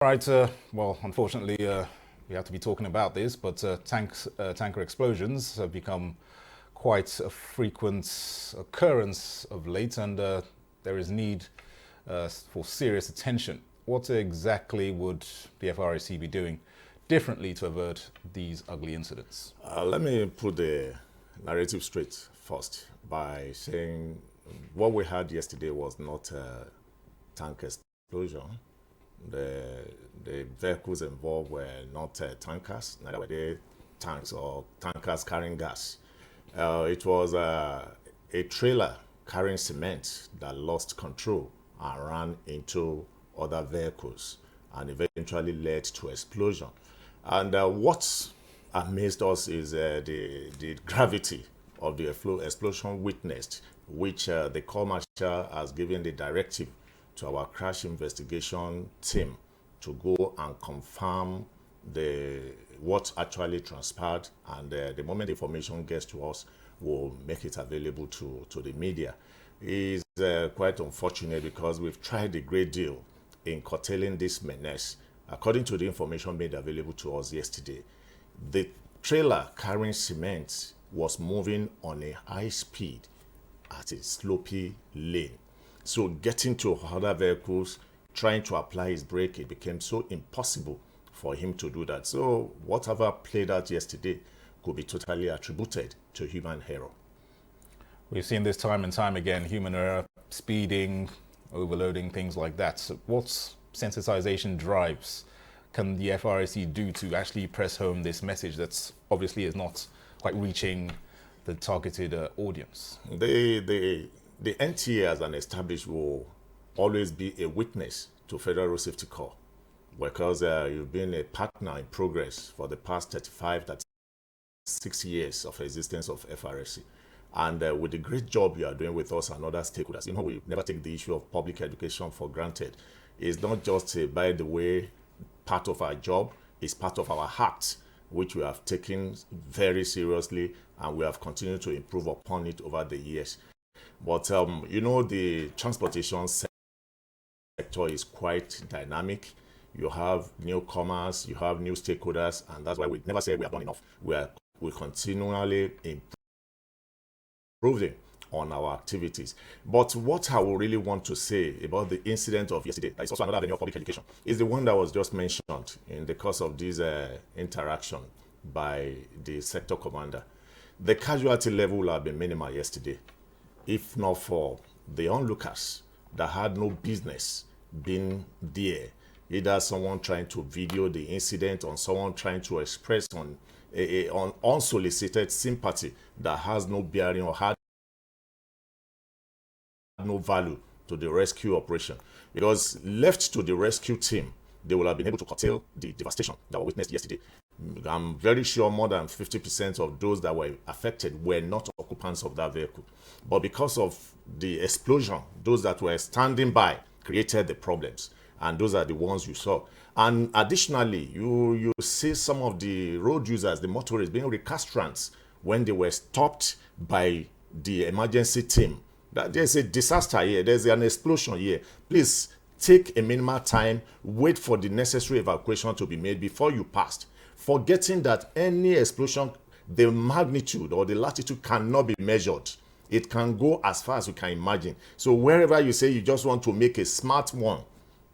Right, well, unfortunately, we have to be talking about this, but tanker explosions have become quite a frequent occurrence of late, and there is need for serious attention. What exactly would the FRAC be doing differently to avert these ugly incidents? Let me put the narrative straight first by saying what we had yesterday was not a tank explosion. The vehicles involved were not tankers, neither were they tanks or tankers carrying gas. It was a trailer carrying cement that lost control and ran into other vehicles and eventually led to explosion. And what amazed us is the gravity of the explosion witnessed, which the Corps Marshal has given the directive to our crash investigation team to go and confirm what actually transpired, and the moment the information gets to us, we'll make it available to the media. It's quite unfortunate because we've tried a great deal in curtailing this menace. According to the information made available to us yesterday, the trailer carrying cement was moving on a high speed at a slopey lane. So getting to other vehicles, trying to apply his brake, it became so impossible for him to do that. So whatever played out yesterday could be totally attributed to human error. We've seen this time and time again, human error, speeding, overloading, things like that. So what sensitization drives can the FRAC do to actually press home this message that's obviously is not quite reaching the targeted audience? The NTA as an established will always be a witness to Federal Road Safety Corps because you've been a partner in progress for the past 36 years of existence of FRSC. And with the great job you are doing with us and other stakeholders, we never take the issue of public education for granted. It's not just a, by the way, part of our job, it's part of our heart, which we have taken very seriously, and we have continued to improve upon it over the years. But, the transportation sector is quite dynamic. You have newcomers, you have new stakeholders, and that's why we never say we have done enough. We're continually improving on our activities. But what I would really want to say about the incident of yesterday, that is also another avenue of public education, is the one that was just mentioned in the course of this interaction by the sector commander. The casualty level will have been minimal yesterday, if not for the onlookers that had no business being there. Either someone trying to video the incident or someone trying to express on unsolicited sympathy that has no bearing or had no value to the rescue operation. Because left to the rescue team, they will have been able to curtail the devastation that we witnessed yesterday. I'm very sure more than 50% of those that were affected were not occupants of that vehicle. But because of the explosion, those that were standing by created the problems. And those are the ones you saw. And additionally, you see some of the road users, the motorists, being recastrants when they were stopped by the emergency team. That there's a disaster here, there's an explosion here. Please take a minimal time, wait for the necessary evacuation to be made before you pass. Forgetting that any explosion, the magnitude or the latitude cannot be measured. It can go as far as you can imagine. So wherever you say you just want to make a smart one,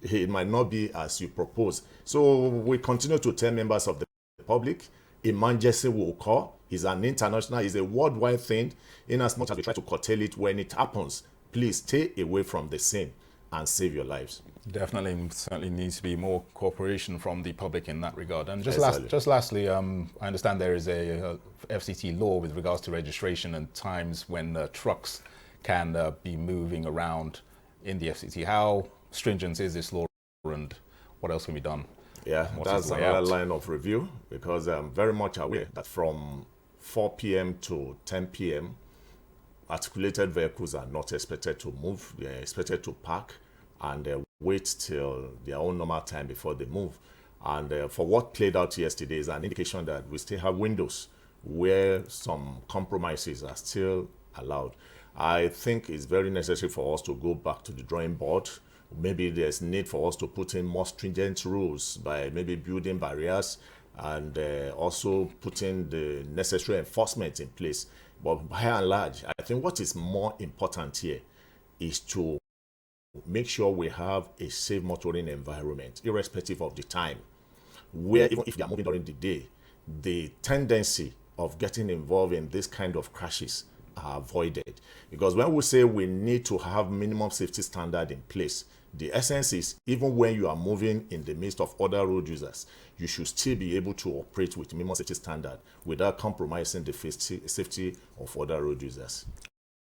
it might not be as you propose. So we continue to tell members of the public, emergency will occur. It's an international, it's a worldwide thing. In as much as we try to curtail it when it happens, please stay away from the scene and save your lives. Definitely, certainly needs to be more cooperation from the public in that regard. And just Exactly. lastly, I understand there is a FCT law with regards to registration and times when trucks can be moving around in the FCT. How stringent is this law, and what else can be done? Yeah, that's another line of review, because I'm very much aware that from 4 p.m. to 10 p.m., articulated vehicles are not expected to move. They are expected to park and wait till their own normal time before they move. And for what played out yesterday is an indication that we still have windows where some compromises are still allowed. I think it's very necessary for us to go back to the drawing board Maybe there's need for us to put in more stringent rules by maybe building barriers and also putting the necessary enforcement in place. But by and large, I think what is more important here is to make sure we have a safe motoring environment, irrespective of the time, where even if you are moving during the day, the tendency of getting involved in this kind of crashes are avoided. Because when we say we need to have minimum safety standard in place, the essence is even when you are moving in the midst of other road users, you should still be able to operate with minimum safety standard without compromising the safety of other road users.